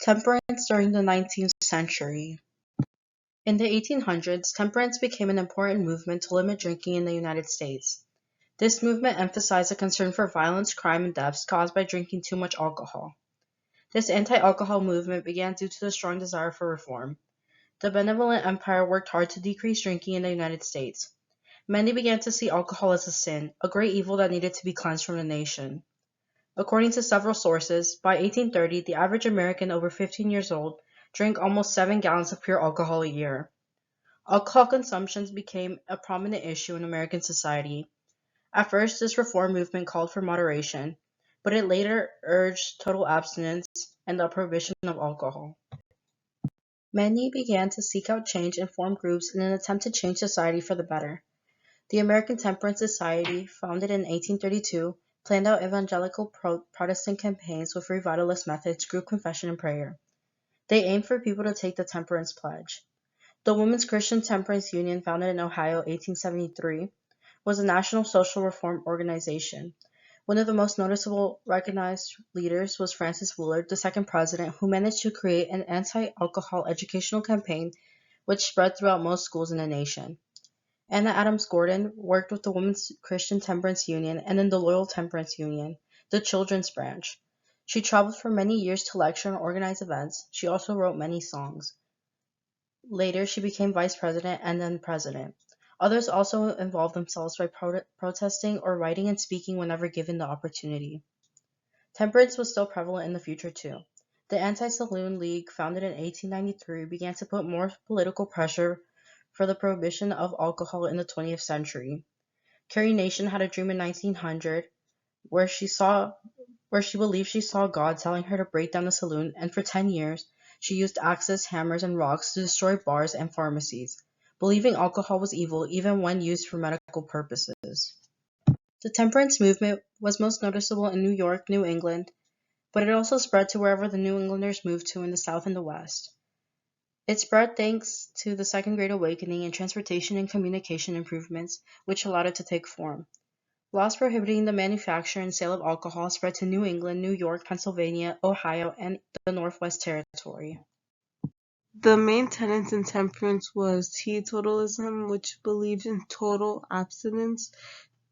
Temperance during the 19th century. In the 1800s, temperance became an important movement to limit drinking in the United States. This movement emphasized a concern for violence, crime, and deaths caused by drinking too much alcohol. This anti-alcohol movement began due to the strong desire for reform. The benevolent empire worked hard to decrease drinking in the United States. Many began to see alcohol as a sin, a great evil that needed to be cleansed from the nation. According to several sources, by 1830, the average American over 15 years old drank almost 7 gallons of pure alcohol a year. Alcohol consumption became a prominent issue in American society. At first, this reform movement called for moderation, but it later urged total abstinence and the prohibition of alcohol. Many began to seek out change and form groups in an attempt to change society for the better. The American Temperance Society, founded in 1832, planned out evangelical Protestant campaigns with revivalist methods, group confession, and prayer. They aimed for people to take the temperance pledge. The Women's Christian Temperance Union, founded in Ohio 1873, was a national social reform organization. One of the most noticeable recognized leaders was Francis Willard, the second president, who managed to create an anti-alcohol educational campaign which spread throughout most schools in the nation. Anna Adams Gordon worked with the Women's Christian Temperance Union and in the Loyal Temperance Union, the children's branch. She traveled for many years to lecture and organize events. She also wrote many songs. Later, she became vice president and then president. Others also involved themselves by protesting or writing and speaking whenever given the opportunity. Temperance was still prevalent in the future too. The Anti-Saloon League, founded in 1893, began to put more political pressure for the prohibition of alcohol in the 20th century. Carrie Nation had a dream in 1900 where she believed she saw God telling her to break down the saloon, and for 10 years, she used axes, hammers, and rocks to destroy bars and pharmacies, believing alcohol was evil even when used for medical purposes. The temperance movement was most noticeable in New York, New England, but it also spread to wherever the New Englanders moved to in the South and the West. It spread thanks to the Second Great Awakening and transportation and communication improvements, which allowed it to take form. Laws prohibiting the manufacture and sale of alcohol spread to New England, New York, Pennsylvania, Ohio, and the Northwest Territory. The main tenets in temperance was teetotalism, which believed in total abstinence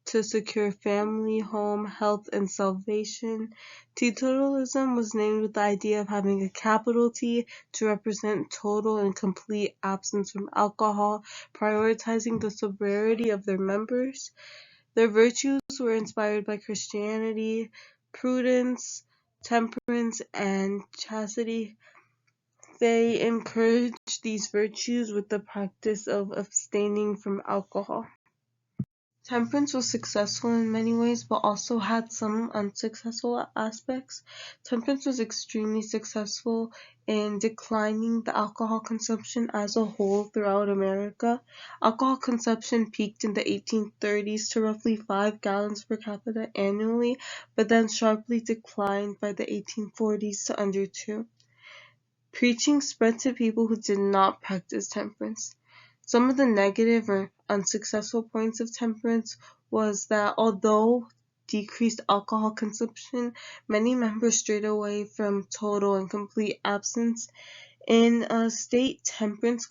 to secure family, home, health, and salvation. Teetotalism was named with the idea of having a capital T to represent total and complete absence from alcohol, prioritizing the sobriety of their members. Their virtues were inspired by Christianity, prudence, temperance, and chastity. They encouraged these virtues with the practice of abstaining from alcohol. Temperance was successful in many ways, but also had some unsuccessful aspects. Temperance was extremely successful in declining the alcohol consumption as a whole throughout America. Alcohol consumption peaked in the 1830s to roughly 5 gallons per capita annually, but then sharply declined by the 1840s to under 2. Preaching spread to people who did not practice temperance. Some of the negative or unsuccessful points of temperance was that although decreased alcohol consumption, many members strayed away from total and complete abstinence. In a state temperance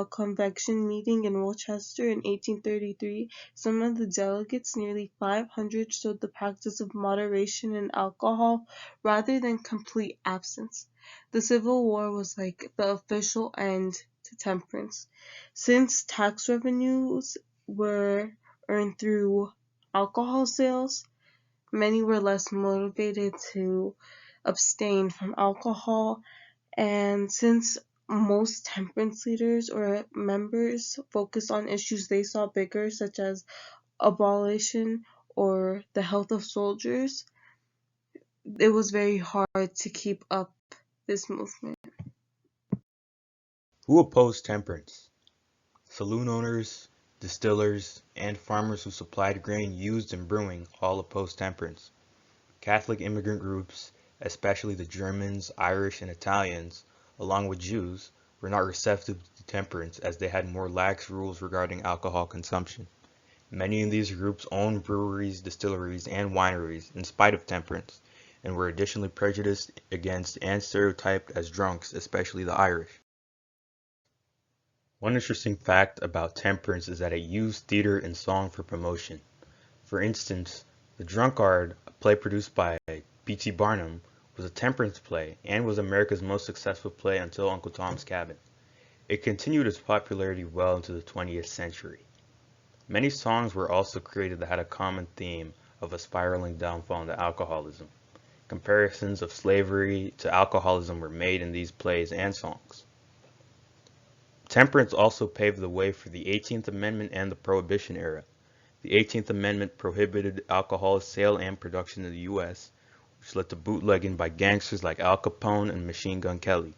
convention meeting in Rochester in 1833, some of the delegates, nearly 500, showed the practice of moderation in alcohol rather than complete absence. The Civil War was like the official end to temperance. Since tax revenues were earned through alcohol sales, many were less motivated to abstain from alcohol, and since most temperance leaders or members focused on issues they saw bigger, such as abolition or the health of soldiers, it was very hard to keep up this movement. Who opposed temperance? Saloon owners, distillers, and farmers who supplied grain used in brewing all opposed temperance. Catholic immigrant groups, especially the Germans, Irish, and Italians, along with Jews, were not receptive to temperance as they had more lax rules regarding alcohol consumption. Many of these groups owned breweries, distilleries, and wineries in spite of temperance, and were additionally prejudiced against and stereotyped as drunks, especially the Irish. One interesting fact about Temperance is that it used theater and song for promotion. For instance, The Drunkard, a play produced by P.T. Barnum, was a temperance play and was America's most successful play until Uncle Tom's Cabin. It continued its popularity well into the 20th century. Many songs were also created that had a common theme of a spiraling downfall into alcoholism. Comparisons of slavery to alcoholism were made in these plays and songs. Temperance also paved the way for the 18th Amendment and the Prohibition era. The 18th Amendment prohibited alcohol sale and production in the U.S., which led to bootlegging by gangsters like Al Capone and Machine Gun Kelly.